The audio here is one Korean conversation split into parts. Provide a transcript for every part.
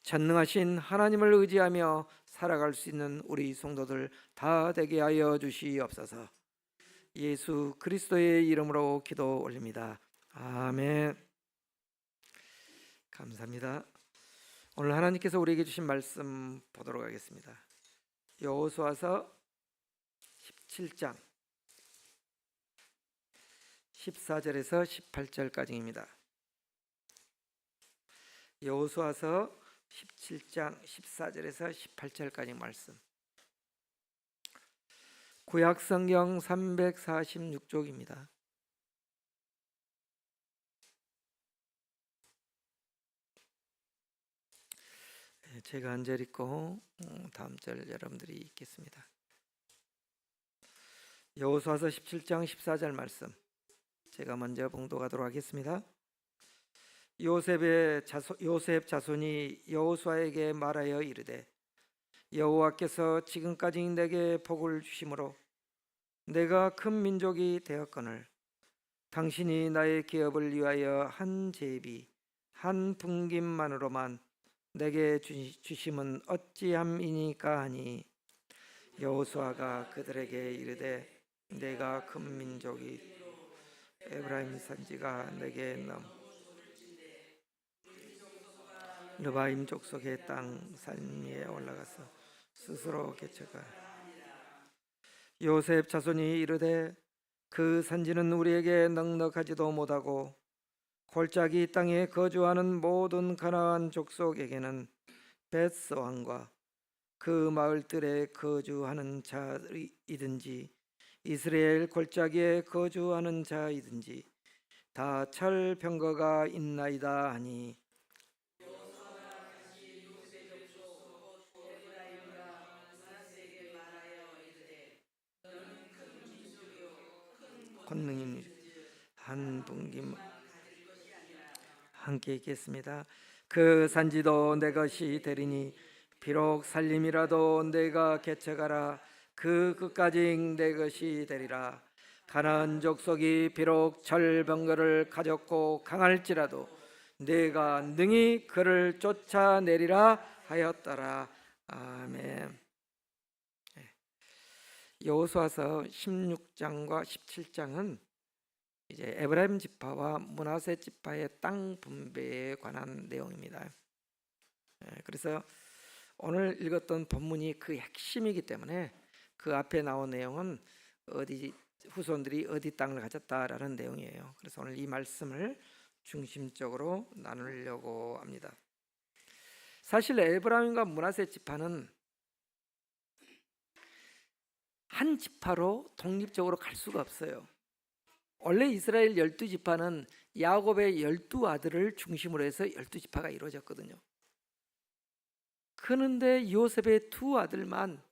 전능하신 하나님을 의지하며 살아갈 수 있는 우리 성도들 다 되게 하여 주시옵소서. 예수 그리스도의 이름으로 기도 올립니다. 아멘. 감사합니다. 오늘 하나님께서 우리에게 주신 말씀 보도록 하겠습니다. 여호수아서 17장 14절에서 18절까지입니다. 여호수아서 17장 14절에서 18절까지 말씀. 구약 성경 346쪽입니다. 제가 한 절 읽고 다음 절 여러분들이 읽겠습니다. 여호수아서 17장 14절 말씀. 제가 먼저 봉독하도록 하겠습니다. 요셉 자손이 여호수아에게 말하여 이르되 여호와께서 지금까지 내게 복을 주심으로 내가 큰 민족이 되었거늘 당신이 나의 기업을 위하여 한 제비 한 분김만으로만 내게 주심은 어찌함이니까 하니 여호수아가 그들에게 이르되 내가 큰 민족이 에브라임 산지가 내게 르바임 족속의 땅 산 위에 올라가서 스스로 개척하. 요셉 자손이 이르되 그 산지는 우리에게 넉넉하지도 못하고 골짜기 땅에 거주하는 모든 가나안 족속에게는 벳스 왕과 그 마을들에 거주하는 자이든지 이스라엘 골짜기에 거주하는 자이든지 다 철병거가 있나이다 하니 권능인 한 분김 함께 읽겠습니다. 그 산지도 내 것이 되리니 비록 살림이라도 내가 개척하라 그 끝까지 내 것이 되리라. 가나안 족속이 비록 절병거를 가졌고 강할지라도 내가 능히 그를 쫓아내리라 하였더라. 아멘. 여호수아서 16장과 17장은 이제 에브라임 지파와 므낫세 지파의 땅 분배에 관한 내용입니다. 그래서 오늘 읽었던 본문이 그 핵심이기 때문에 그 앞에 나온 내용은 어디 후손들이 어디 땅을 가졌다라는 내용이에요. 그래서 오늘 이 말씀을 중심적으로 나누려고 합니다. 사실 에브라임과 므낫세 지파는 한 지파로 독립적으로 갈 수가 없어요. 원래 이스라엘 12지파는 야곱의 12아들을 중심으로 해서 12지파가 이루어졌거든요. 그런데 요셉의 두 아들만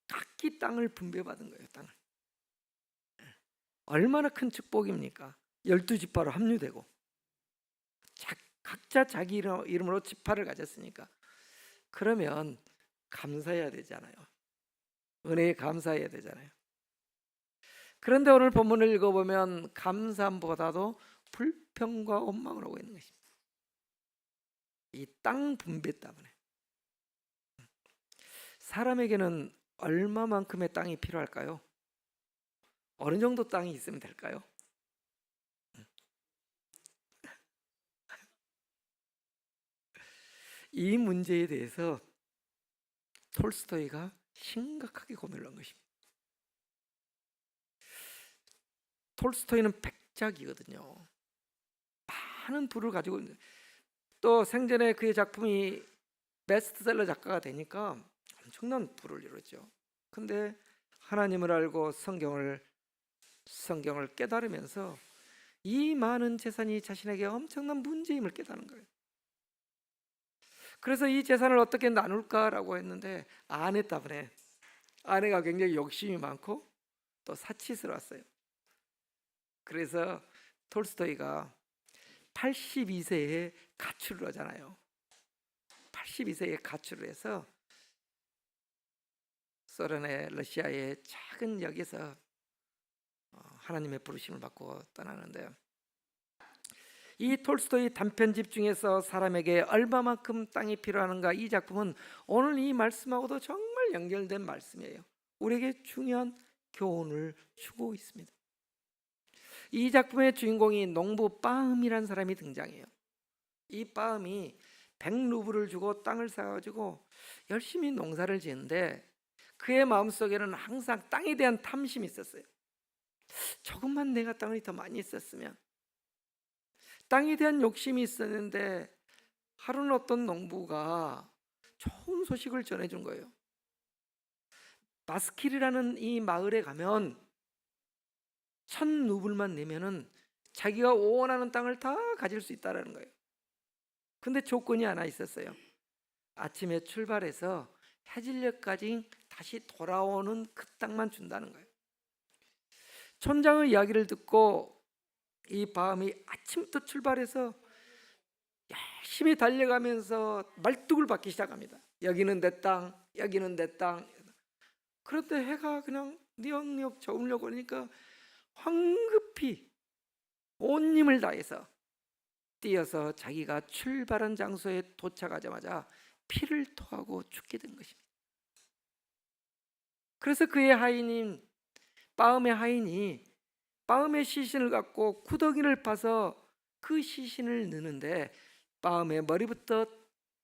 각기 땅을 분배받은 거예요. 땅을. 얼마나 큰 축복입니까? 12지파로 합류되고 각자 자기 이름으로 지파를 가졌으니까 그러면 감사해야 되잖아요. 은혜에 감사해야 되잖아요. 그런데 오늘 본문을 읽어보면 감사함보다도 불평과 원망을 하고 있는 것입니다. 이 땅 분배 때문에. 사람에게는 얼마만큼의 땅이 필요할까요? 어느 정도 땅이 있으면 될까요? 이 문제에 대해서 톨스토이가 심각하게 고민을 한 것입니다. 톨스토이는 백작이거든요. 많은 부를 가지고 있는, 또 생전에 그의 작품이 베스트셀러 작가가 되니까 엄청난 부를 이뤘죠. 근데 하나님을 알고 성경을 깨달으면서 이 많은 재산이 자신에게 엄청난 문제임을 깨달은 거예요. 그래서 이 재산을 어떻게 나눌까라고 했는데 아내 때문에, 아내가 굉장히 욕심이 많고 또 사치스러웠어요. 그래서 톨스토이가 82세에 가출을 하잖아요. 82세에 가출을 해서 소련의 러시아의 작은 역에서 하나님의 부르심을 받고 떠나는데요. 이 톨스토이 단편집 중에서 사람에게 얼마만큼 땅이 필요한가, 이 작품은 오늘 이 말씀하고도 정말 연결된 말씀이에요. 우리에게 중요한 교훈을 주고 있습니다. 이 작품의 주인공이 농부 빠음이라는 사람이 등장해요. 이 빠음이 100루블을 주고 땅을 사가지고 열심히 농사를 지는데 그의 마음속에는 항상 땅에 대한 탐심이 있었어요. 조금만 내가 땅을 더 많이 썼으면. 땅에 대한 욕심이 있었는데 하루는 어떤 농부가 좋은 소식을 전해준 거예요. 바스킬이라는 이 마을에 가면 1000루블만 내면은 자기가 원하는 땅을 다 가질 수 있다는 거예요. 근데 조건이 하나 있었어요. 아침에 출발해서 해질녘까지 다시 돌아오는 그 땅만 준다는 거예요. 촌장의 이야기를 듣고 이 바음이 아침부터 출발해서 열심히 달려가면서 말뚝을 받기 시작합니다. 여기는 내 땅, 여기는 내 땅. 그런데 해가 그냥 뉘역뉘역 저물려고 하니까 황급히 온 힘을 다해서 뛰어서 자기가 출발한 장소에 도착하자마자 피를 토하고 죽게 된 것입니다. 그래서 그의 하인인 빠음의 하인이 빠음의 시신을 갖고 구덩이를 파서 그 시신을 넣는데 빠음의 머리부터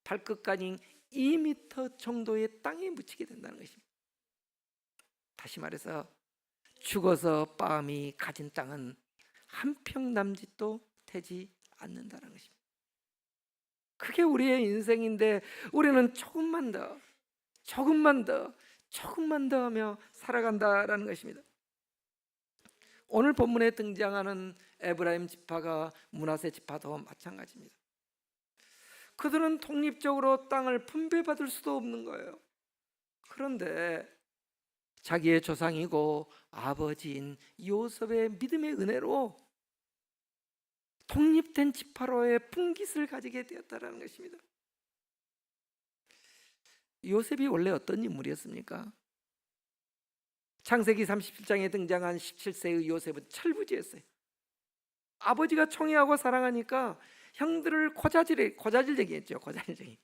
발끝까지 2m 정도의 땅에 묻히게 된다는 것입니다. 다시 말해서 죽어서 빠음이 가진 땅은 한 평 남짓도 되지 않는다는 것입니다. 그게 우리의 인생인데 우리는 조금만 더 하며 살아간다라는 것입니다. 오늘 본문에 등장하는 에브라임 지파가 므낫세 지파도 마찬가지입니다. 그들은 독립적으로 땅을 분배받을 수도 없는 거예요. 그런데 자기의 조상이고 아버지인 요셉의 믿음의 은혜로 독립된 지파로의 분깃을 가지게 되었다는 것입니다. 요셉이 원래 어떤 인물이었습니까? 창세기 37장에 등장한 17세의 요셉은 철부지였어요. 아버지가 총애하고 사랑하니까 형들을 고자질쟁이 했죠. 고자질쟁이.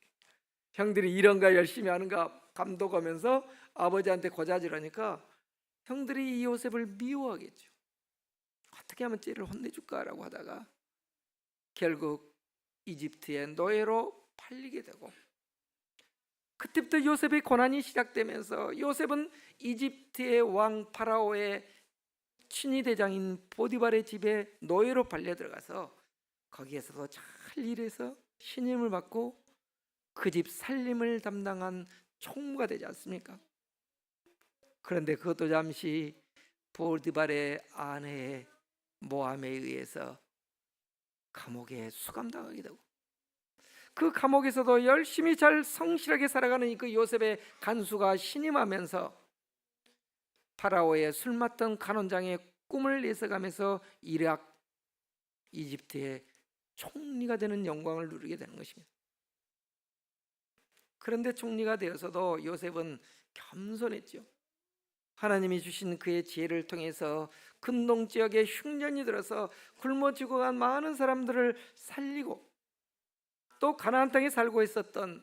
형들이 이런가 열심히 하는가 감독하면서 아버지한테 고자질하니까 형들이 이 요셉을 미워하겠죠. 어떻게 하면 쟤를 혼내줄까라고 하다가 결국 이집트의 노예로 팔리게 되고, 그때부터 요셉의 고난이 시작되면서 요셉은 이집트의 왕 파라오의 친위대장인 보디발의 집에 노예로 팔려 들어가서 거기에서도 잘 일해서 신임을 받고 그 집 살림을 담당한 총무가 되지 않습니까? 그런데 그것도 잠시 보디발의 아내의 모함에 의해서 감옥에 수감당하게 되고, 그 감옥에서도 열심히 잘 성실하게 살아가는 그 요셉의 간수가 신임하면서 파라오의 술 맡던 간원장의 꿈을 예서가면서 이집트의 총리가 되는 영광을 누리게 되는 것입니다. 그런데 총리가 되어서도 요셉은 겸손했죠. 하나님이 주신 그의 지혜를 통해서 근동 지역에 흉년이 들어서 굶어 죽어간 많은 사람들을 살리고, 또 가나안 땅에 살고 있었던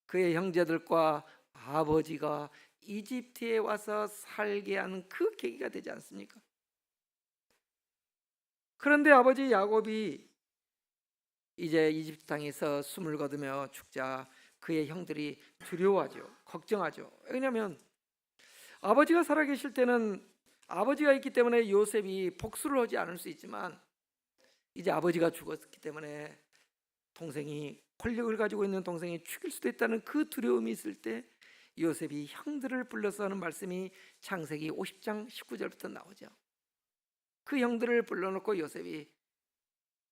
그의 형제들과 아버지가 이집트에 와서 살게 하는 그 계기가 되지 않습니까? 그런데 아버지 야곱이 이제 이집트 땅에서 숨을 거두며 죽자 그의 형들이 두려워하죠. 걱정하죠. 왜냐하면 아버지가 살아계실 때는 아버지가 있기 때문에 요셉이 복수를 하지 않을 수 있지만, 이제 아버지가 죽었기 때문에 동생이, 권력을 가지고 있는 동생이 죽일 수도 있다는 그 두려움이 있을 때 요셉이 형들을 불러서 하는 말씀이 창세기 50장 19절부터 나오죠. 그 형들을 불러놓고 요셉이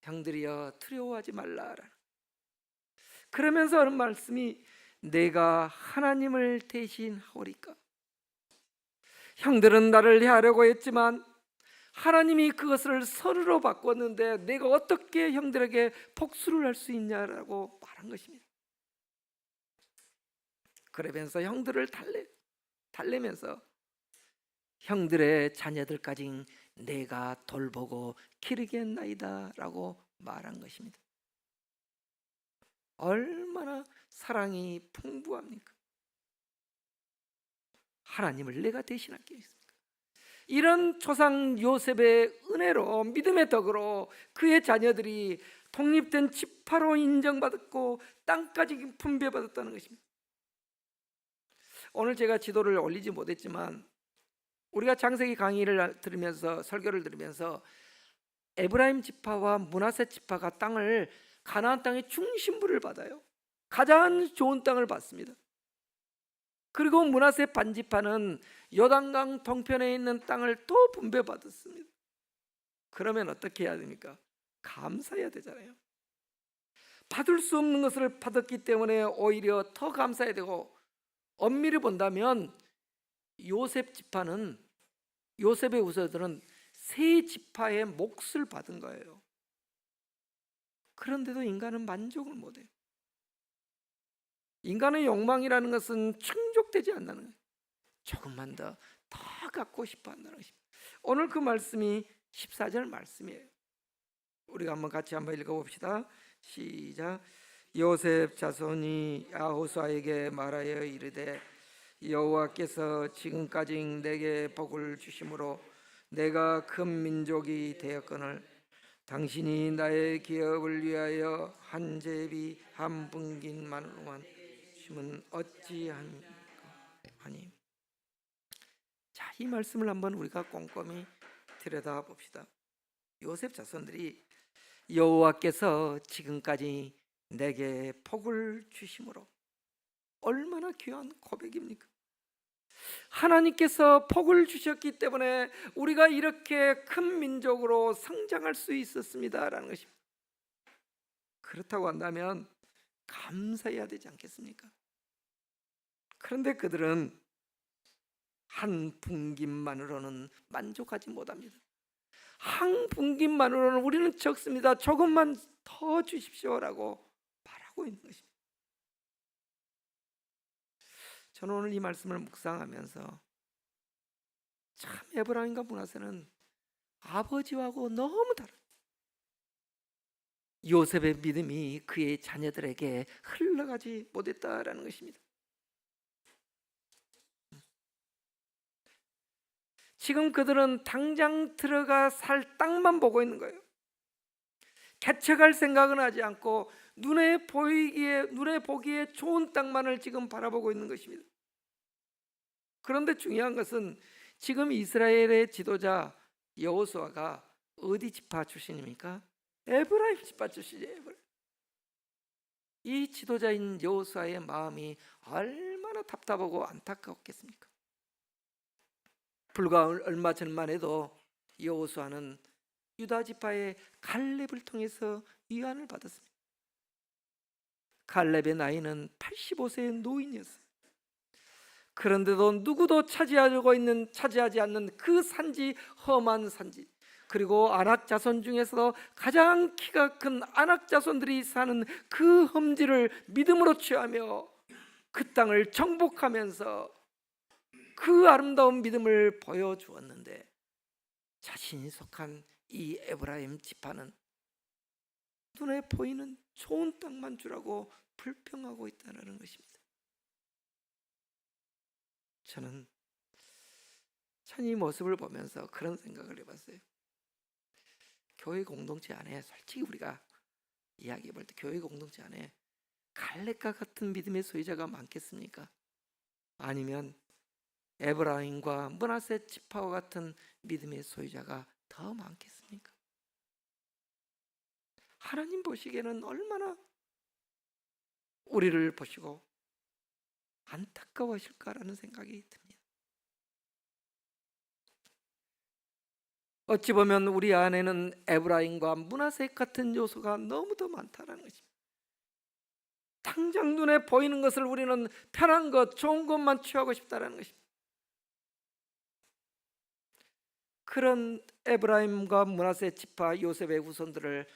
형들이여 두려워하지 말라, 그러면서 하는 말씀이 내가 하나님을 대신하오리까. 형들은 나를 해하려고 했지만 하나님이 그것을 선으로 바꿨는데 내가 어떻게 형들에게 복수를 할 수 있냐라고 말한 것입니다. 그러면서 형들을 달래면서 형들의 자녀들까지 내가 돌보고 기르겠나이다 라고 말한 것입니다. 얼마나 사랑이 풍부합니까? 하나님을 내가 대신할 게 있습니까? 이런 조상 요셉의 은혜로, 믿음의 덕으로 그의 자녀들이 독립된 지파로 인정받았고 땅까지 분배받았다는 것입니다. 오늘 제가 지도를 올리지 못했지만 우리가 창세기 강의를 들으면서, 설교를 들으면서 에브라임 지파와 므낫세 지파가 땅을, 가나안 땅의 중심부를 받아요. 가장 좋은 땅을 받습니다. 그리고 므낫세 반지파는 요단강 동편에 있는 땅을 또 분배받았습니다. 그러면 어떻게 해야 됩니까? 감사해야 되잖아요. 받을 수 없는 것을 받았기 때문에 오히려 더 감사해야 되고, 엄밀히 본다면 요셉 지파는, 요셉의 후손들은 세 지파의 몫을 받은 거예요. 그런데도 인간은 만족을 못해요. 인간의 욕망이라는 것은 충족되지 않는 거예요. 조금만 더 갖고 싶어 한다는 것입니다. 오늘 그 말씀이 14절 말씀이에요. 우리가 같이 한번 읽어봅시다. 시작. 요셉 자손이 야호수아에게 말하여 이르되 여호와께서 지금까지 내게 복을 주심으로 내가 큰 민족이 되었거늘 당신이 나의 기업을 위하여 한 제비 한 분깃만으로만 주시면 어찌합니까? 하니. 자, 이 말씀을 한번 우리가 꼼꼼히 들여다봅시다. 요셉 자손들이 여호와께서 지금까지 내게 복을 주심으로, 얼마나 귀한 고백입니까? 하나님께서 복을 주셨기 때문에 우리가 이렇게 큰 민족으로 성장할 수 있었습니다라는 것입니다. 그렇다고 한다면 감사해야 되지 않겠습니까? 그런데 그들은 한 분깃만으로는 만족하지 못합니다. 한 분깃만으로는 우리는 적습니다. 조금만 더 주십시오라고 말하고 있는 것입니다. 저는 오늘 이 말씀을 묵상하면서 참 에브라임과 므낫세는 아버지하고 너무 다른, 요셉의 믿음이 그의 자녀들에게 흘러가지 못했다라는 것입니다. 지금 그들은 당장 들어가 살 땅만 보고 있는 거예요. 개척할 생각은 하지 않고 눈에 보기에 좋은 땅만을 지금 바라보고 있는 것입니다. 그런데 중요한 것은 지금 이스라엘의 지도자 여호수아가 어디 지파 출신입니까? 에브라임 지파 출신이에요. 이 지도자인 여호수아의 마음이 얼마나 답답하고 안타까웠겠습니까? 불과 얼마 전만 해도 여호수아는 유다 지파의 갈렙을 통해서 위안을 받았습니다. 갈렙의 나이는 85세의 노인이었어요. 그런데도 누구도 차지하지 않는 그 산지, 험한 산지, 그리고 아낙 자손 중에서 가장 키가 큰 아낙 자손들이 사는 그 험지를 믿음으로 취하며 그 땅을 정복하면서 그 아름다운 믿음을 보여주었는데, 자신이 속한 이 에브라임 지파는 눈에 보이는 좋은 땅만 주라고 불평하고 있다는 것입니다. 저는 참 이 모습을 보면서 그런 생각을 해봤어요. 교회 공동체 안에, 솔직히 우리가 이야기해 볼 때 교회 공동체 안에 갈렙과 같은 믿음의 소유자가 많겠습니까? 아니면 에브라임과 므낫세 지파와 같은 믿음의 소유자가 더 많겠습니까? 하나님 보시기에는 얼마나 우리를 보시고 안타까워하실까라는 생각이 듭니다. 어찌 보면 우리 안에는 에브라임과 므낫세 같은 요소가 너무 더 많다는 것입니다. 당장 눈에 보이는 것을 우리는 편한 것, 좋은 것만 취하고 싶다는 것입니다. 그런 에브라임과 므낫세 지파 요셉의 후손들을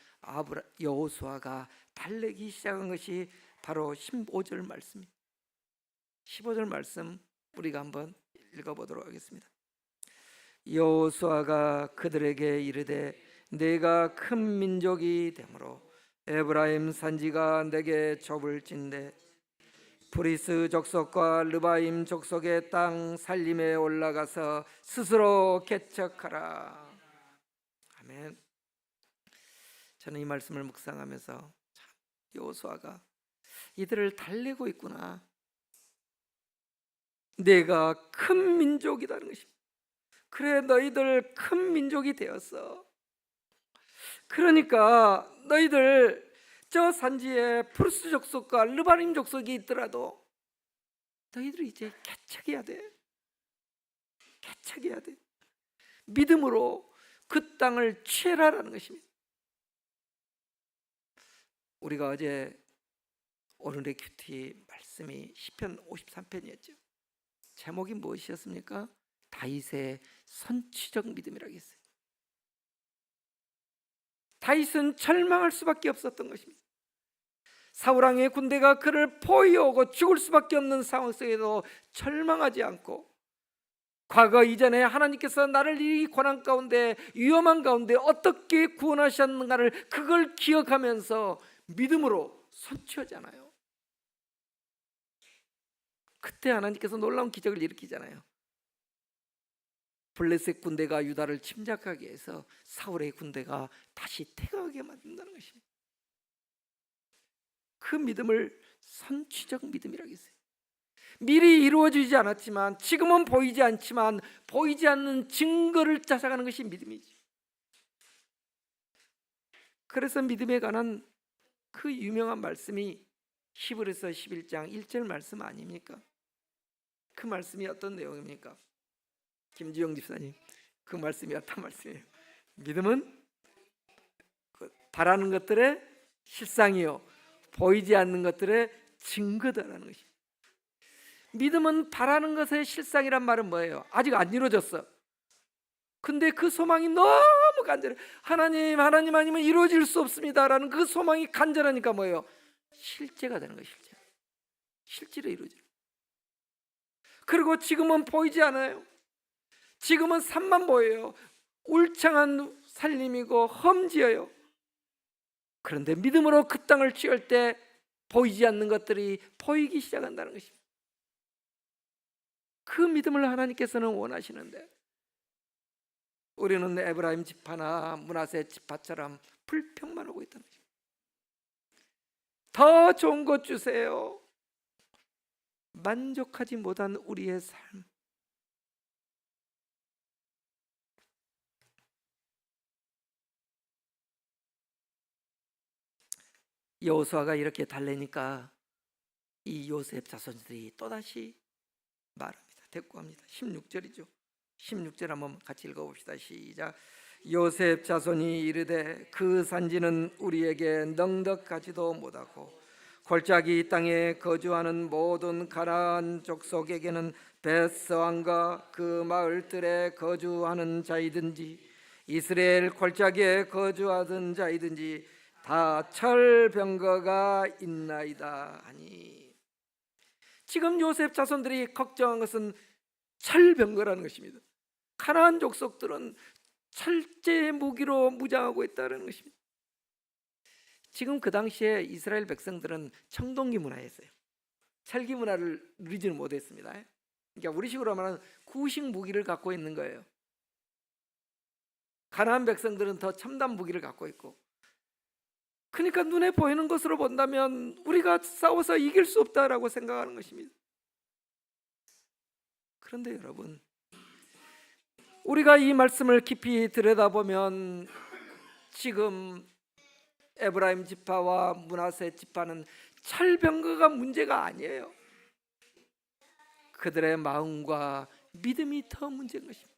여호수아가 달래기 시작한 것이 바로 15절 말씀입니다. 15절 말씀 우리가 한번 읽어보도록 하겠습니다. 여호수아가 그들에게 이르되 내가 큰 민족이 되므로 에브라임 산지가 내게 좁을진대 브리스 족속과 르바임 족속의 땅 살림에 올라가서 스스로 개척하라. 아멘. 저는 이 말씀을 묵상하면서 참 여호수아가 이들을 달래고 있구나. 내가 큰 민족이라는 것입니다. 그래, 너희들 큰 민족이 되었어. 그러니까 너희들 저 산지에 프루스 족속과 르바림 족속이 있더라도 너희들이 이제 개척해야 돼. 개척해야 돼. 믿음으로 그 땅을 취하라는 것입니다. 우리가 어제 오늘의 큐티 말씀이 시편 53편이었죠. 제목이 무엇이었습니까? 다윗의 선취적 믿음이라고 했어요. 다윗은 절망할 수밖에 없었던 것입니다. 사울왕의 군대가 그를 포위하고 죽을 수밖에 없는 상황 속에도 절망하지 않고 과거 이전에 하나님께서 나를 이 고난 가운데 위험한 가운데 어떻게 구원하셨는가를 그걸 기억하면서 믿음으로 선취하잖아요. 그때 하나님께서 놀라운 기적을 일으키잖아요. 블레셋 군대가 유다를 침략하게 해서 사울의 군대가 다시 퇴각하게 만든다는 것입니다. 그 믿음을 선취적 믿음이라고 했어요. 미리 이루어지지 않았지만, 지금은 보이지 않지만 보이지 않는 증거를 찾아가는 것이 믿음이지. 그래서 믿음에 관한 그 유명한 말씀이 히브리서 11장 1절 말씀 아닙니까? 그 말씀이 어떤 내용입니까? 김지영 집사님, 그 말씀이 어떤 말씀이에요? 믿음은 바라는 것들의 실상이요 보이지 않는 것들의 증거다라는 것입니다. 믿음은 바라는 것의 실상이란 말은 뭐예요? 아직 안 이루어졌어. 근데 그 소망이 너무 간절해. 하나님 아니면 이루어질 수 없습니다라는 그 소망이 간절하니까 뭐예요? 실제가 되는 거예요. 실제로 이루어져요. 그리고 지금은 보이지 않아요. 지금은 산만 보여요. 울창한 살림이고 험지어요. 그런데 믿음으로 그 땅을 취할 때 보이지 않는 것들이 보이기 시작한다는 것입니다. 그 믿음을 하나님께서는 원하시는데 우리는 에브라임 지파나 므낫세 지파처럼 불평만 하고 있다는 것입니다. 더 좋은 것 주세요. 만족하지 못한 우리의 삶. 여호수아가 이렇게 달래니까 이 요셉 자손들이 또다시 말합니다. 대꾸합니다. 16절이죠. 16절 한번 같이 읽어봅시다. 시작. 요셉 자손이 이르되 그 산지는 우리에게 넉넉하지도 못하고 골짜기 땅에 거주하는 모든 가나안 족속에게는 벳스왕과 그 마을들에 거주하는 자이든지 이스라엘 골짜기에 거주하던 자이든지 다 철병거가 있나이다 하니, 지금 요셉 자손들이 걱정한 것은 철병거라는 것입니다. 가나안 족속들은 철제 무기로 무장하고 있다는 것입니다. 지금 그 당시에 이스라엘 백성들은 청동기 문화였어요. 철기 문화를 누리지는 못했습니다. 그러니까 우리식으로 말하면 구식 무기를 갖고 있는 거예요. 가나안 백성들은 더 첨단 무기를 갖고 있고, 그러니까 눈에 보이는 것으로 본다면 우리가 싸워서 이길 수 없다라고 생각하는 것입니다. 그런데 여러분, 우리가 이 말씀을 깊이 들여다보면 지금 에브라임 지파와 므낫세 지파는 철병거가 문제가 아니에요. 그들의 마음과 믿음이 더 문제인 것입니다.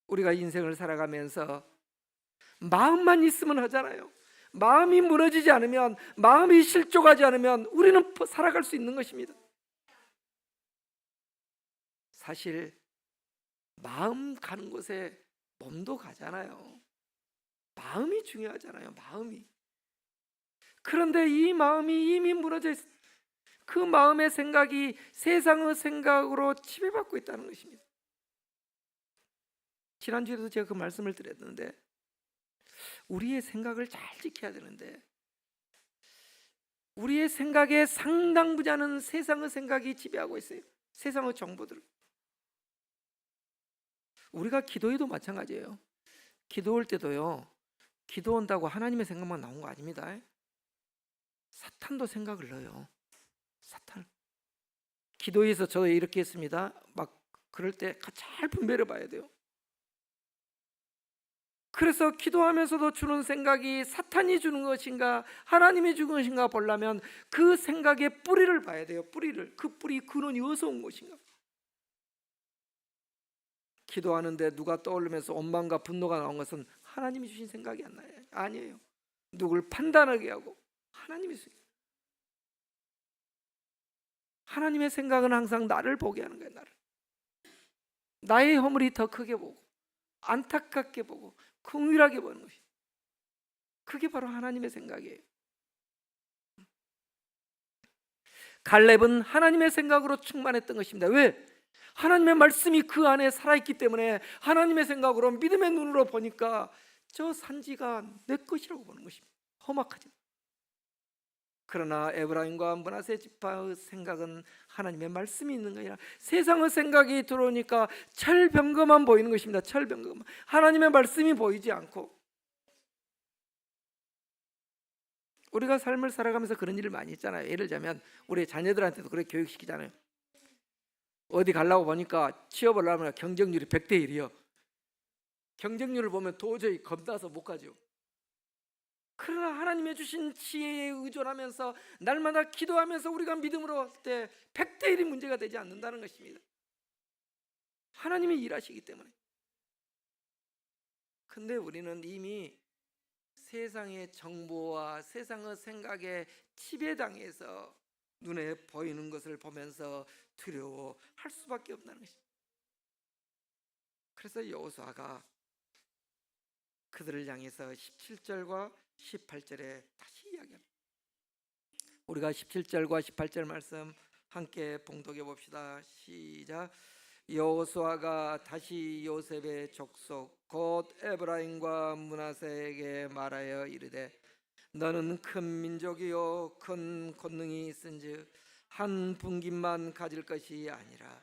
우리가 인생을 살아가면서 마음만 있으면 하잖아요. 마음이 무너지지 않으면, 마음이 실족하지 않으면 우리는 살아갈 수 있는 것입니다. 사실 마음 가는 곳에 몸도 가잖아요. 마음이 중요하잖아요. 마음이. 그런데 이 마음이 이미 무너져 있어. 그 마음의 생각이 세상의 생각으로 지배받고 있다는 것입니다. 지난주에도 제가 그 말씀을 드렸는데 우리의 생각을 잘 지켜야 되는데 우리의 생각에 상당 부자는 세상의 생각이 지배하고 있어요. 세상의 정보들. 우리가 기도해도 마찬가지예요. 기도할 때도요, 기도한다고 하나님의 생각만 나온 거 아닙니다. 사탄도 생각을 넣어요. 사탄. 기도에서 저 이렇게 했습니다. 막 그럴 때 잘 분별해 봐야 돼요. 그래서 기도하면서도 주는 생각이 사탄이 주는 것인가 하나님이 주는 것인가 보려면 그 생각의 뿌리를 봐야 돼요. 뿌리를. 그 뿌리 근원이 어디서 온 것인가. 기도하는데 누가 떠오르면서 원망과 분노가 나온 것은 하나님이 주신 생각이 아니에요. 누굴 판단하게 하고 하나님이 주신. 하나님의 생각은 항상 나를 보게 하는 거예요. 나의 허물이 더 크게 보고 안타깝게 보고 긍휼하게 보는 것이. 그게 바로 하나님의 생각이에요. 갈렙은 하나님의 생각으로 충만했던 것입니다. 왜? 하나님의 말씀이 그 안에 살아있기 때문에 하나님의 생각으로 믿음의 눈으로 보니까 저 산지가 내 것이라고 보는 것입니다. 험악하지. 그러나 에브라임과 므낫세 지파의 생각은 하나님의 말씀이 있는 게 아니라 세상의 생각이 들어오니까 철병거만 보이는 것입니다. 철병거만. 하나님의 말씀이 보이지 않고. 우리가 삶을 살아가면서 그런 일을 많이 있잖아요. 예를 들자면 우리 자녀들한테도 그렇게 교육시키잖아요. 어디 가려고 보니까 취업을 하면 경쟁률이 100대 1이요. 경쟁률을 보면 도저히 겁나서 못 가죠. 그러나 하나님의 주신 지혜에 의존하면서 날마다 기도하면서 우리가 믿음으로 할 때 100대 1이 문제가 되지 않는다는 것입니다. 하나님이 일하시기 때문에. 근데 우리는 이미 세상의 정보와 세상의 생각에 지배당해서 눈에 보이는 것을 보면서 두려워할 수밖에 없다는 것입니다. 그래서 여호수아가 그들을 향해서 17절과 18절에 다시 이야기합니다. 우리가 17절과 18절 말씀 함께 봉독해 봅시다. 시작. 여호수아가 다시 요셉의 족속 곧 에브라임과 므낫세에게 말하여 이르되 너는 큰 민족이요 큰 권능이 있은즉 한 분깃만 가질 것이 아니라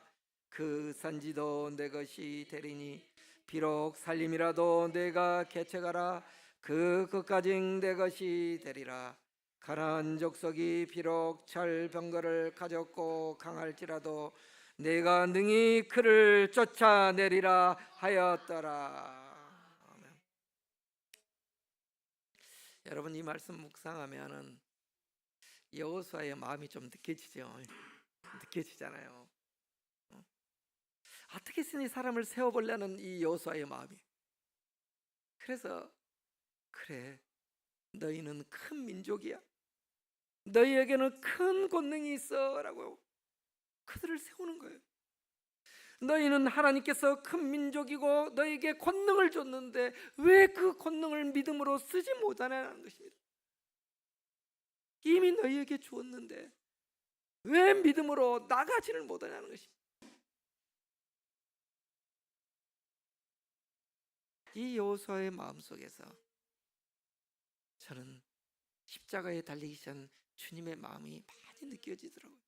그 산지도 내 것이 되리니 비록 살림이라도 내가 개척하라 그것까지 내 것이 되리라. 가나안 족속이 비록 철병거를 가졌고 강할지라도 내가 능히 그를 쫓아내리라 하였더라. 아멘. 여러분 이 말씀 묵상하면은 여호수아의 마음이 좀 느껴지죠. 느껴지잖아요. 어떻게 쓰니 사람을 세워보려는 이 여호수아의 마음이. 그래서 그래 너희는 큰 민족이야. 너희에게는 큰 권능이 있어 라고 그들을 세우는 거예요. 너희는 하나님께서 큰 민족이고 너희에게 권능을 줬는데 왜 그 권능을 믿음으로 쓰지 못하냐는 것입니다. 이미 너희에게 주었는데 왜 믿음으로 나가지를 못하냐는 것입니다. 이 여호수아의 마음속에서 저는 십자가에 달리기 전 주님의 마음이 많이 느껴지더라고요.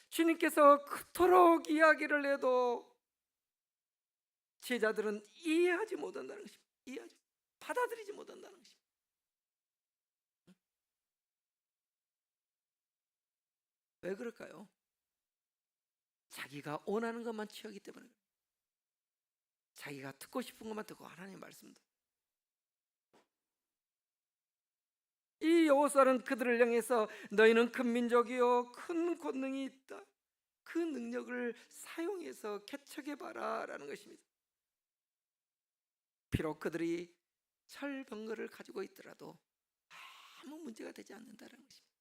주님께서 그토록 이야기를 해도 제자들은 이해하지 못한다는 것입니다. 받아들이지 못한다는 것입니다. 왜 그럴까요? 자기가 원하는 것만 취하기 때문에. 자기가 듣고 싶은 것만 듣고 하나님의 말씀도. 이 여호수아는 그들을 향해서 너희는 큰 민족이요 큰 권능이 있다. 그 능력을 사용해서 개척해봐라 라는 것입니다. 비록 그들이 철병거를 가지고 있더라도 아무 문제가 되지 않는다는 것입니다.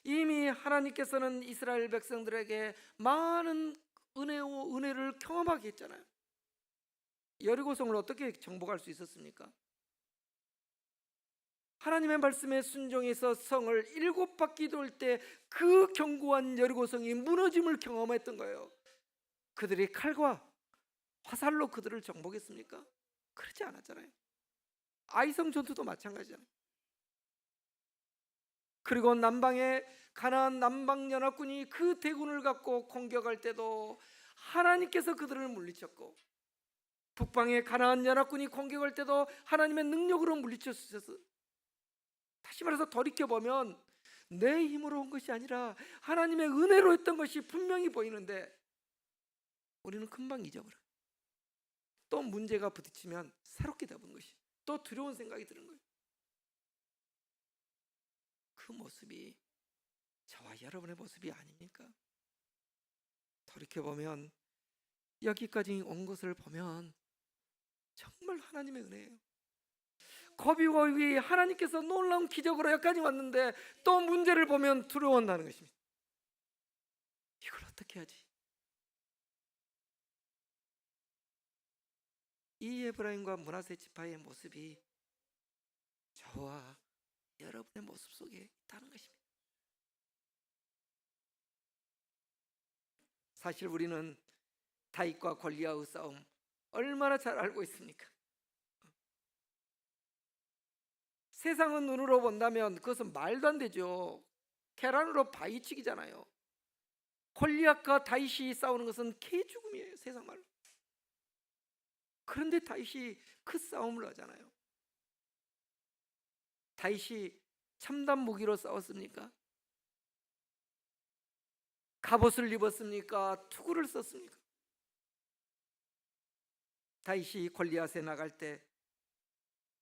이미 하나님께서는 이스라엘 백성들에게 많은 은혜를 경험하게 했잖아요. 여리고성을 어떻게 정복할 수 있었습니까? 하나님의 말씀에 순종해서 성을 7바퀴 돌 때 그 견고한 여리고성이 무너짐을 경험했던 거예요. 그들이 칼과 화살로 그들을 정복했습니까? 그렇지 않았잖아요. 아이성 전투도 마찬가지잖아요. 그리고 남방의 가나안 남방연합군이 그 대군을 갖고 공격할 때도 하나님께서 그들을 물리쳤고, 북방의 가나안 연합군이 공격할 때도 하나님의 능력으로 물리쳤어요. 다시 말해서 돌이켜보면 내 힘으로 온 것이 아니라 하나님의 은혜로 했던 것이 분명히 보이는데 우리는 금방 잊어버려요. 또 문제가 부딪히면 새롭게 잡은 것이, 또 두려운 생각이 드는 거예요. 그 모습이 저와 여러분의 모습이 아닙니까? 돌이켜보면 여기까지 온 것을 보면 정말 하나님의 은혜예요. 고비고비 하나님께서 놀라운 기적으로 여기까지 왔는데 또 문제를 보면 두려워한다는 것입니다. 이걸 어떻게 하지? 이 에브라임과 므낫세 지파의 모습이 저와 여러분의 모습 속에 있다는 것입니다. 사실 우리는 다윗과 골리앗의 싸움 얼마나 잘 알고 있습니까? 세상은 눈으로 본다면 그것은 말도 안 되죠. 계란으로 바위치기잖아요. 골리앗과 다윗이 싸우는 것은 개죽음이에요, 세상 말로. 그런데 다윗이 그 싸움을 하잖아요. 다윗이 참담 무기로 싸웠습니까? 갑옷을 입었습니까? 투구를 썼습니까? 다윗이 골리앗에 나갈 때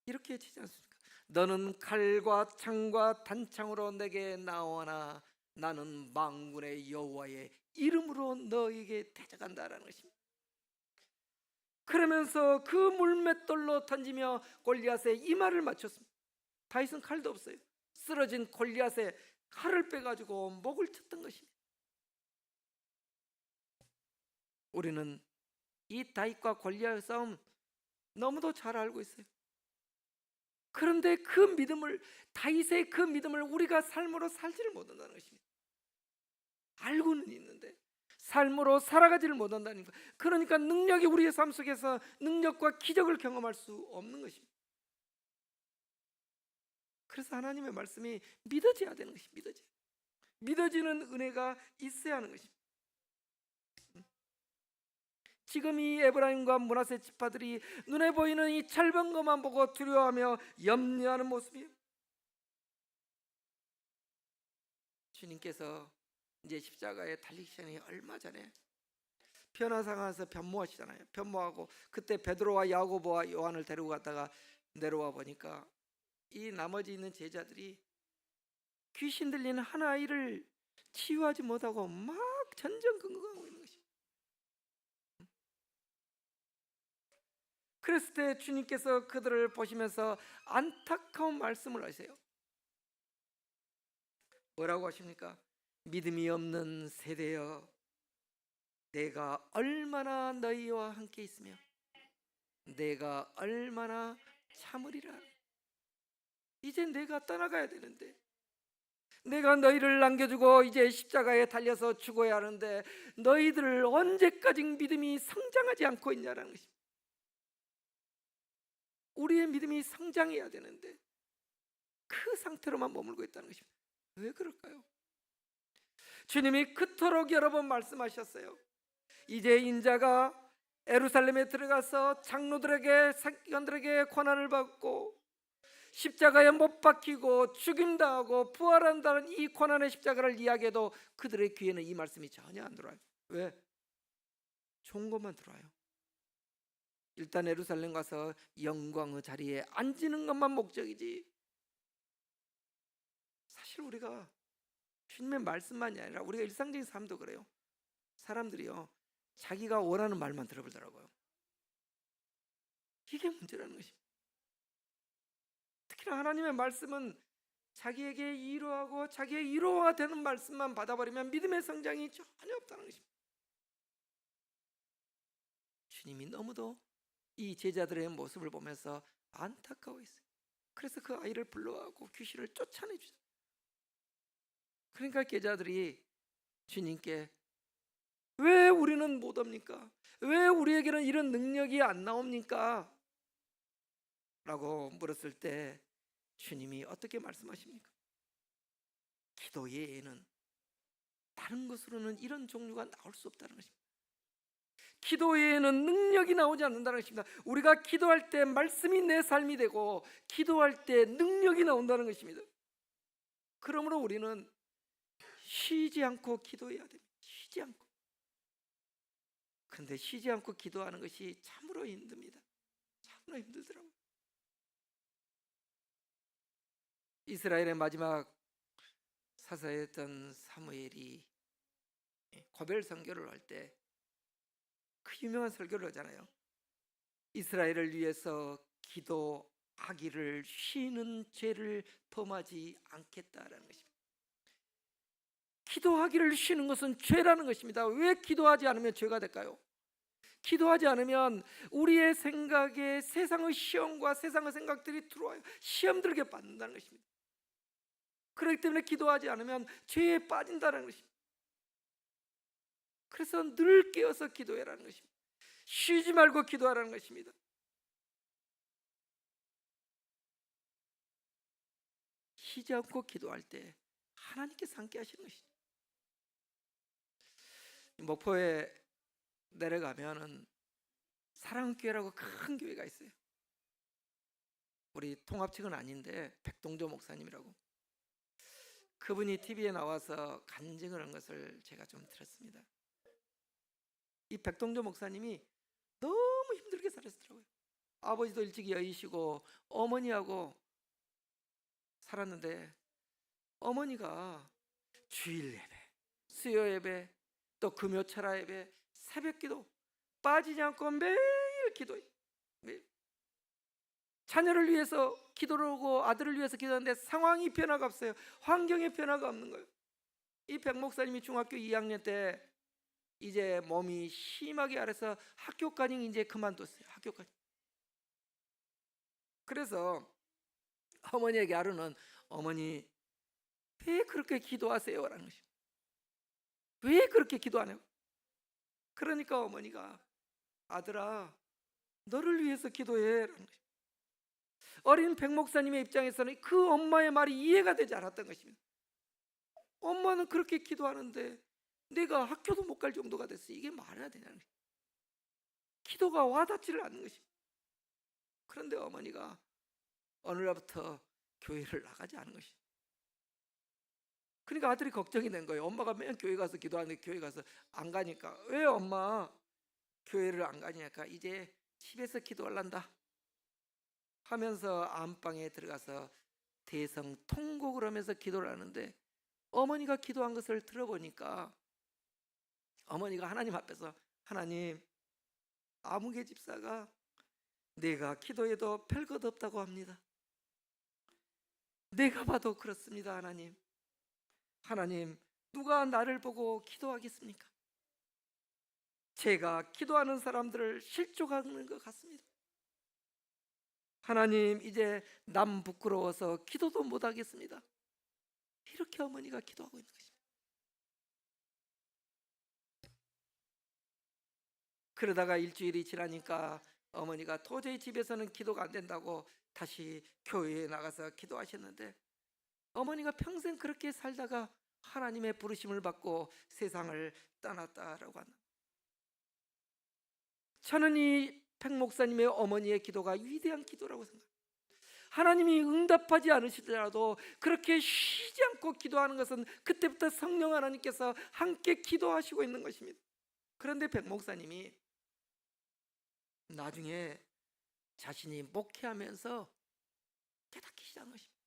이렇게 치지 않습니까? 너는 칼과 창과 단창으로 내게 나오나 나는 만군의 여호와의 이름으로 너에게 대적한다라는 것입니다. 그러면서 그 물맷돌로 던지며 골리앗의 이마를 맞췄습니다. 다윗은 칼도 없어요. 쓰러진 골리앗의 칼을 빼가지고 목을 쳤던 것입니다. 우리는 이 다윗과 골리앗의 싸움 너무도 잘 알고 있어요. 그런데 그 믿음을, 다윗의 그 믿음을 우리가 삶으로 살지를 못한다는 것입니다. 알고는 있는데 삶으로 살아가지를 못한다는 것. 그러니까 능력이 우리의 삶 속에서 능력과 기적을 경험할 수 없는 것입니다. 그래서 하나님의 말씀이 믿어져야 되는 것입니다. 믿어지는 은혜가 있어야 하는 것입니다. 지금 이 에브라임과 므낫세 지파들이 눈에 보이는 이 짧은 것만 보고 두려워하며 염려하는 모습이에요. 주님께서 이제 십자가에 달리기 전에 얼마 전에 변화상에서 변모하시잖아요. 변모하고 그때 베드로와 야고보와 요한을 데리고 갔다가 내려와 보니까 이 나머지 있는 제자들이 귀신 들린 한 아이를 치유하지 못하고 막 전전긍긍하고 있는 것이. 그랬을 때 주님께서 그들을 보시면서 안타까운 말씀을 하세요. 뭐라고 하십니까? 믿음이 없는 세대여, 내가 얼마나 너희와 함께 있으며 내가 얼마나 참으리라. 이제 내가 떠나가야 되는데, 내가 너희를 남겨두고 이제 십자가에 달려서 죽어야 하는데 너희들 언제까지 믿음이 성장하지 않고 있냐라는 것입니다. 우리의 믿음이 성장해야 되는데 그 상태로만 머물고 있다는 것입니다. 왜 그럴까요? 주님이 그토록 여러 번 말씀하셨어요. 이제 인자가 예루살렘에 들어가서 장로들에게 사기관들에게 고난을 받고 십자가에 못 박히고 죽임당하고 부활한다는 이 고난의 십자가를 이야기해도 그들의 귀에는 이 말씀이 전혀 안 들어와요. 왜? 좋은 것만 들어와요. 일단 예루살렘 가서 영광의 자리에 앉는 것만 목적이지, 사실 우리가 주님의 말씀만이 아니라 우리가 일상적인 삶도 그래요. 사람들이요, 자기가 원하는 말만 들어보더라고요. 이게 문제라는 것입니다. 특히나 하나님의 말씀은 자기에게 이루하고 자기의 이루어가 되는 말씀만 받아버리면 믿음의 성장이 전혀 없다는 것입니다. 주님이 너무도 이 제자들의 모습을 보면서 안타까워했어요. 그래서 그 아이를 불러가고 귀신을 쫓아내주죠. 그러니까 제자들이 주님께 왜 우리는 못 옵니까? 왜 우리에게는 이런 능력이 안 나옵니까? 라고 물었을 때 주님이 어떻게 말씀하십니까? 기도 외에는 다른 것으로는 이런 종류가 나올 수 없다는 것입니다. 기도 외에는 능력이 나오지 않는다는 것입니다. 우리가 기도할 때 말씀이 내 삶이 되고 기도할 때 능력이 나온다는 것입니다. 그러므로 우리는 쉬지 않고 기도해야 됩니다. 쉬지 않고. 그런데 쉬지 않고 기도하는 것이 참으로 힘듭니다. 참으로 힘들더라고요. 이스라엘의 마지막 사사였던 사무엘이 고별 선교를 할 때 그 유명한 설교를 하잖아요. 이스라엘을 위해서 기도하기를 쉬는 죄를 범하지 않겠다라는 것입니다. 기도하기를 쉬는 것은 죄라는 것입니다. 왜 기도하지 않으면 죄가 될까요? 기도하지 않으면 우리의 생각에 세상의 시험과 세상의 생각들이 들어와요. 시험 들게 받는다는 것입니다. 그렇기 때문에 기도하지 않으면 죄에 빠진다는 것입니다. 그래서 늘 깨어서 기도해라는 것입니다. 쉬지 말고 기도하라는 것입니다. 쉬지 않고 기도할 때 하나님께서 함께 하시는 것이죠. 목포에 내려가면은 사랑교회라고 큰 교회가 있어요. 우리 통합측은 아닌데 백동조 목사님이라고, 그분이 TV에 나와서 간증을 한 것을 제가 좀 들었습니다. 이 백동조 목사님이 너무 힘들게 살았더라고요. 아버지도 일찍 여의시고 어머니하고 살았는데 어머니가 주일 예배, 수요 예배, 또 금요철야 예배, 새벽기도 빠지지 않고 매일 기도해. 매일. 자녀를 위해서 기도를 하고 아들을 위해서 기도하는데 상황이 변화가 없어요. 환경에 변화가 없는 거예요. 이 백 목사님이 중학교 2학년 때 이제 몸이 심하게 앓아서 학교까지 이제 그만뒀어요. 학교까지. 그래서 어머니에게 하루는 어머니 왜 그렇게 기도하세요? 라는 것이죠. 왜 그렇게 기도 안 해요? 그러니까 어머니가 아들아 너를 위해서 기도해 라는 것입니다. 어린 백 목사님의 입장에서는 그 엄마의 말이 이해가 되지 않았던 것입니다. 엄마는 그렇게 기도하는데 내가 학교도 못 갈 정도가 됐어. 이게 말해야 되냐는 거예요. 기도가 와닿지를 않는 것입니다. 그런데 어머니가 어느 날부터 교회를 나가지 않은 것이죠. 그러니까 아들이 걱정이 된 거예요. 엄마가 맨 교회 가서 기도하는데 교회 가서 안 가니까. 왜 엄마 교회를 안 가냐니까 이제 집에서 기도하란다 하면서 안방에 들어가서 대성통곡을 하면서 기도를 하는데, 어머니가 기도한 것을 들어보니까 어머니가 하나님 앞에서 하나님, 아무개 집사가 내가 기도해도 별것 없다고 합니다. 내가 봐도 그렇습니다. 하나님, 하나님 누가 나를 보고 기도하겠습니까? 제가 기도하는 사람들을 실족하는 것 같습니다. 하나님 이제 남 부끄러워서 기도도 못하겠습니다. 이렇게 어머니가 기도하고 있는 것입니다. 그러다가 일주일이 지나니까 어머니가 도저히 집에서는 기도가 안 된다고 다시 교회에 나가서 기도하셨는데, 어머니가 평생 그렇게 살다가 하나님의 부르심을 받고 세상을 떠났다라고 한다. 저는 이 백 목사님의 어머니의 기도가 위대한 기도라고 생각합니다. 하나님이 응답하지 않으시더라도 그렇게 쉬지 않고 기도하는 것은 그때부터 성령 하나님께서 함께 기도하시고 있는 것입니다. 그런데 백 목사님이 나중에 자신이 목회하면서 깨닫기 시작한 것입니다.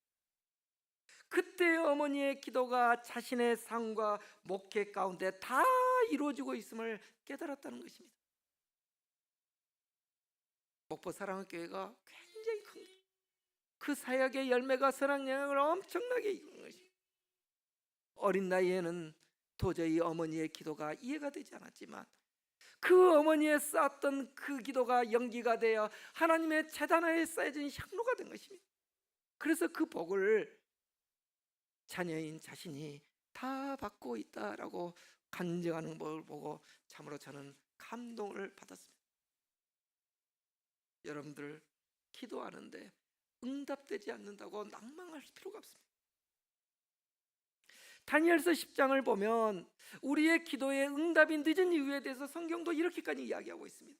그때 어머니의 기도가 자신의 삶과 목회 가운데 다 이루어지고 있음을 깨달았다는 것입니다. 목포 사랑의 교회가 굉장히 큽니다. 그 사역의 열매가 선한 영향을 엄청나게 이루는 것입니다. 어린 나이에는 도저히 어머니의 기도가 이해가 되지 않았지만 그 어머니의 쌓았던 그 기도가 연기가 되어 하나님의 제단하에 쌓여진 향로가 된 것입니다. 그래서 그 복을 자녀인 자신이 다 받고 있다라고 간증하는 걸 보고 참으로 저는 감동을 받았습니다. 여러분들 기도하는데 응답되지 않는다고 낭망할 필요가 없습니다. 다니엘서 10장을 보면 우리의 기도의 응답이 늦은 이유에 대해서 성경도 이렇게까지 이야기하고 있습니다.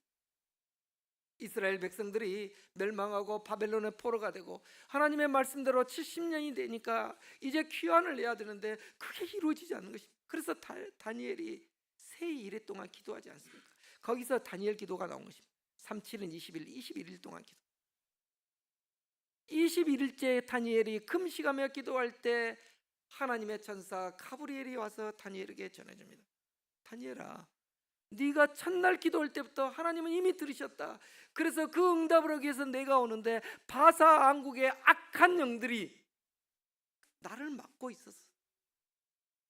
이스라엘 백성들이 멸망하고 바벨론의 포로가 되고 하나님의 말씀대로 70년이 되니까 이제 귀환을 내야 되는데 그게 이루어지지 않는 것입니다. 그래서 다니엘이 새 일해 동안 기도하지 않습니까? 거기서 다니엘 기도가 나온 것입니다. 37은 20일, 21일 동안 기도. 21일째 다니엘이 금식하며 기도할 때 하나님의 천사 가브리엘이 와서 다니엘에게 전해줍니다. 다니엘아, 네가 첫날 기도할 때부터 하나님은 이미 들으셨다. 그래서 그 응답을 하기 위해서 내가 오는데 바사 왕국의 악한 영들이 나를 막고 있었어.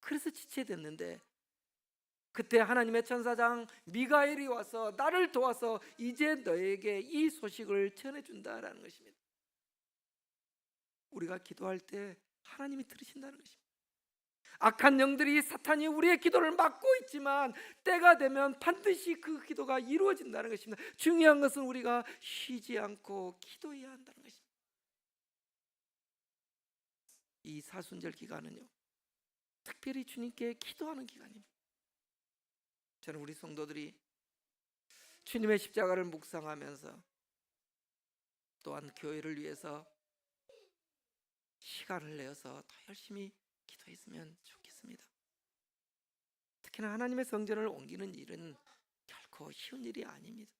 그래서 지체됐는데 그때 하나님의 천사장 미가엘이 와서 나를 도와서 이제 너에게 이 소식을 전해준다라는 것입니다. 우리가 기도할 때 하나님이 들으신다는 것입니다. 악한 영들이, 사탄이 우리의 기도를 막고 있지만 때가 되면 반드시 그 기도가 이루어진다는 것입니다. 중요한 것은 우리가 쉬지 않고 기도해야 한다는 것입니다. 이 사순절 기간은요, 특별히 주님께 기도하는 기간입니다. 저는 우리 성도들이 주님의 십자가를 묵상하면서 또한 교회를 위해서 시간을 내어서 더 열심히 기도했으면 좋겠습니다. 특히나 하나님의 성전을 옮기는 일은 결코 쉬운 일이 아닙니다.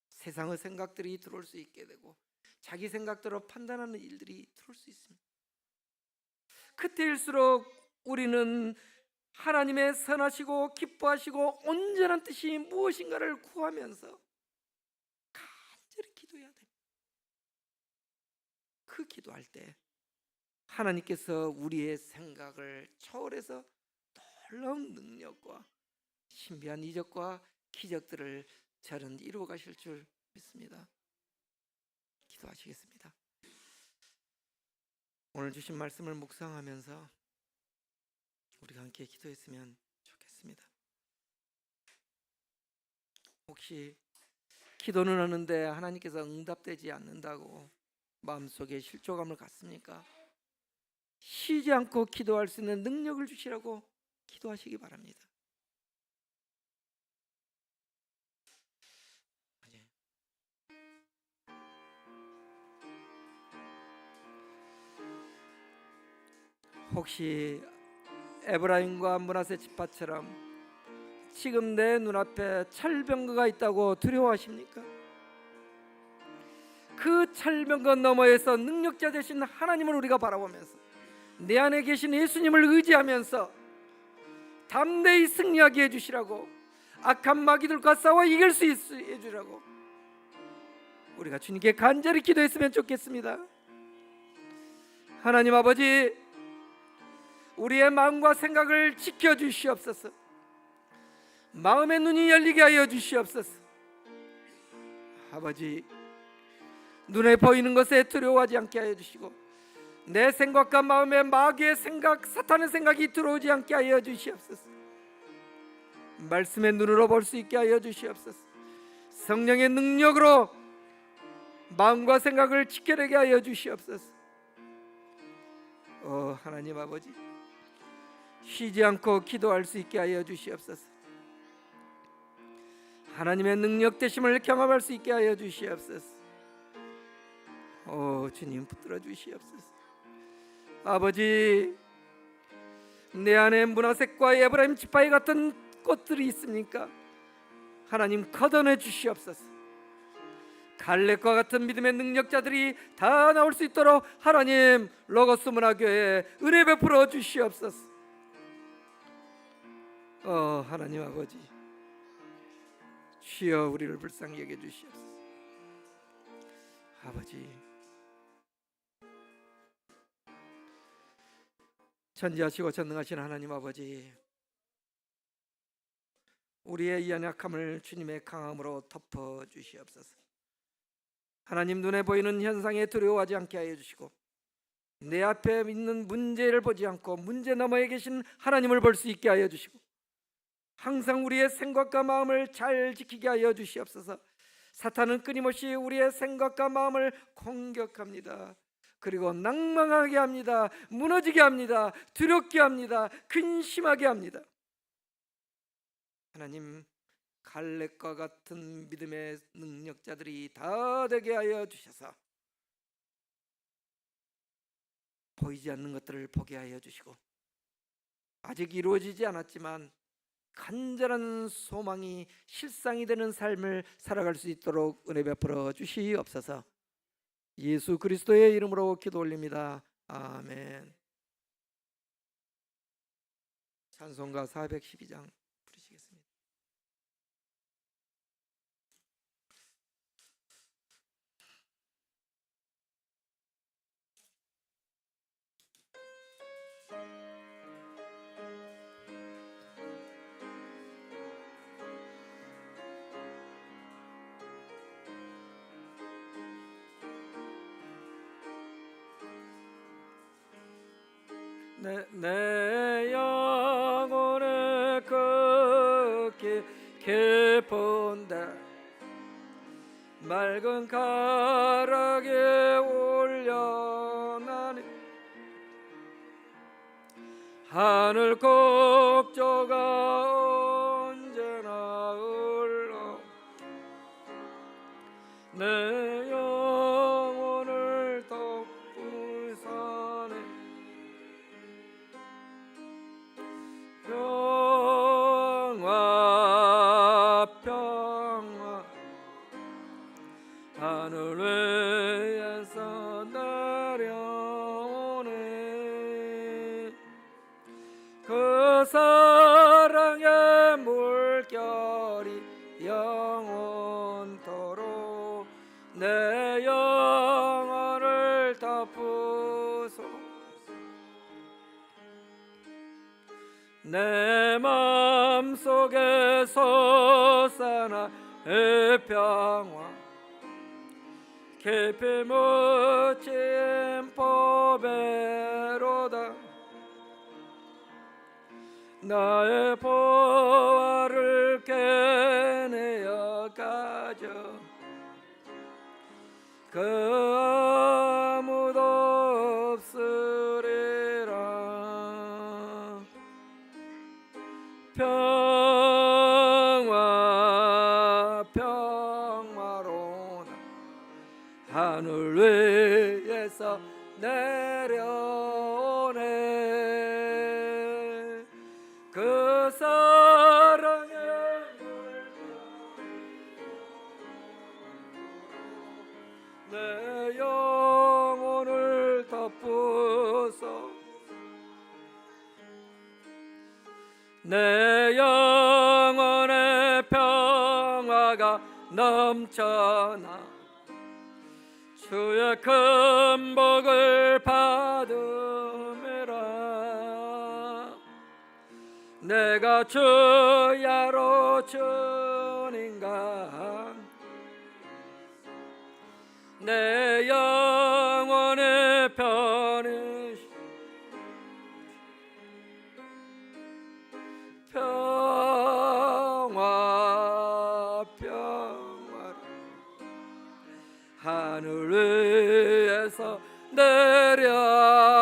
세상의 생각들이 들어올 수 있게 되고 자기 생각대로 판단하는 일들이 들어올 수 있습니다. 그때일수록 우리는 하나님의 선하시고 기뻐하시고 온전한 뜻이 무엇인가를 구하면서 간절히 기도해야 됩니다. 그 기도할 때 하나님께서 우리의 생각을 초월해서 놀라운 능력과 신비한 이적과 기적들을 저는 이루어 가실 줄 믿습니다. 기도하시겠습니다. 오늘 주신 말씀을 묵상하면서 우리가 함께 기도했으면 좋겠습니다. 혹시 기도는 하는데 하나님께서 응답되지 않는다고 마음속에 실족감을 갖습니까? 쉬지 않고 기도할 수 있는 능력을 주시라고 기도하시기 바랍니다. 혹시 에브라임과 므낫세 지파처럼 지금 내 눈앞에 철병거가 있다고 두려워하십니까? 그 철병거 너머에서 능력자 되신 하나님을 우리가 바라보면서 내 안에 계신 예수님을 의지하면서 담대히 승리하게 해주시라고, 악한 마귀들과 싸워 이길 수 있게 해주라고 우리가 주님께 간절히 기도했으면 좋겠습니다. 하나님 아버지, 우리의 마음과 생각을 지켜주시옵소서. 마음의 눈이 열리게 하여 주시옵소서. 아버지, 눈에 보이는 것에 두려워하지 않게 하여 주시고 내 생각과 마음에 마귀의 생각, 사탄의 생각이 들어오지 않게 하여 주시옵소서. 말씀의 눈으로 볼 수 있게 하여 주시옵소서. 성령의 능력으로 마음과 생각을 지켜내게 하여 주시옵소서. 하나님 아버지, 쉬지 않고 기도할 수 있게 하여 주시옵소서. 하나님의 능력 되심을 경험할 수 있게 하여 주시옵소서. 주님 붙들어 주시옵소서. 아버지, 내 안에 므낫세과 에브라임 지파의 같은 꽃들이 있습니까? 하나님 걷어내 주시옵소서. 갈렙과 같은 믿음의 능력자들이 다 나올 수 있도록 하나님 로고스 문화교회에 은혜 베풀어 주시옵소서. 하나님 아버지, 주여 우리를 불쌍히 여겨 주시옵소서. 아버지, 전지하시고 전능하신 하나님 아버지, 우리의 연약함을 주님의 강함으로 덮어 주시옵소서. 하나님, 눈에 보이는 현상에 두려워하지 않게 하여 주시고 내 앞에 있는 문제를 보지 않고 문제 너머에 계신 하나님을 볼 수 있게 하여 주시고, 항상 우리의 생각과 마음을 잘 지키게 하여 주시옵소서. 사탄은 끊임없이 우리의 생각과 마음을 공격합니다. 그리고 낭망하게 합니다. 무너지게 합니다. 두렵게 합니다. 근심하게 합니다. 하나님, 갈렙과 같은 믿음의 능력자들이 다 되게 하여 주셔서 보이지 않는 것들을 보게 하여 주시고, 아직 이루어지지 않았지만 간절한 소망이 실상이 되는 삶을 살아갈 수 있도록 은혜 베풀어 주시옵소서. 예수 그리스도의 이름으로 기도 올립니다. 아멘. 찬송가 412장 부르시겠습니다. 내 영혼을 극히 깊은데 맑은 가락에 올려나니 하늘 곡조가 언제나 흘러 내 영혼을 덮은 산에 평화 평화 하늘 위에서 내려오네. 그 사랑의 물결이 영원토록 내 영혼을 덮으소. 내 마음속에 솟아나의 평화 깊이 묻힌 보배로다. 나의 보화를 깨내어 가져 그 아무도 없으리라. 평화 평화로나 하늘 위에서 내려오네. 그 사랑의 내 영혼을 덮으소. 내 영혼의 평화가 넘쳐나 주의 큰 복을 받음이라. 내가 주야로 주님과 내 영혼의 편이 평화 평화 하늘 위에서 내려